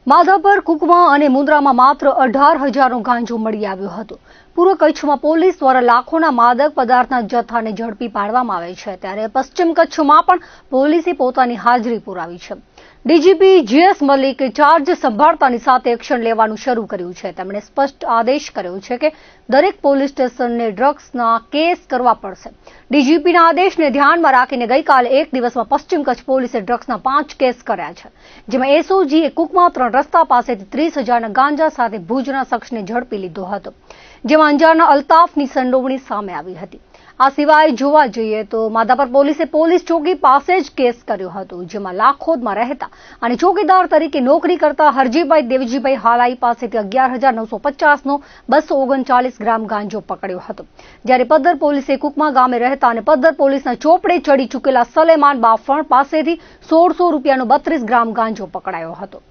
માધાપર, કુકમા અને મુન્દ્રામાં માત્ર 18,000નો ગાંજો મળી આવ્યો હતો। પૂર્વ કચ્છમાં પોલીસ દ્વારા લાખોના માદક પદાર્થના જથ્થાને ઝડપી પાડવામાં આવે છે, ત્યારે પશ્ચિમ કચ્છમાં પણ પોલીસે પોતાની હાજરી પુરાવી છે। ડીજીપી જીએસ મલિકે ચાર્જ સંભાળતાની સાથે એક્શન લેવાનું શરૂ કર્યું છે। તેમણે સ્પષ્ટ આદેશ કર્યો છે કે દરેક પોલીસ સ્ટેશનને ડ્રગ્સના કેસ કરવા પડશે। ડીજીપીના આદેશને ધ્યાનમાં રાખીને ગઈકાલે એક દિવસમાં પશ્ચિમ કચ્છ પોલીસે ડ્રગ્સના 5 કેસ કર્યા છે, જેમાં એસઓજીએ કુકમા 3 રસ્તા પાસેથી 30,000ના ગાંજા સાથે ભુજના શખ્સને ઝડપી લીધો હતો, જેમાં અંજારના અલ્તાફની સંડોવણી સામે આવી હતી। આ સિવાય જોવા જઈએ તો માધાપર પોલીસે પોલીસ ચોકી પાસે જ કેસ કર્યો હતો, જેમાં લાખોદમાં રહેતા અને ચોકીદાર તરીકે નોકરી કરતા હરજીભાઈ દેવજીભાઈ હાલાઈ પાસેથી 11,950નો 239 ગ્રામ ગાંજો પકડ્યો હતો, જ્યારે પદ્ધર પોલીસે કુકમા ગામે રહેતા અને પદ્ધર પોલીસના ચોપડે ચડી ચૂકેલા સલેમાન બાફણ પાસેથી 1,600 રૂપિયાનો 32 ગ્રામ ગાંજો પકડાયો હતો।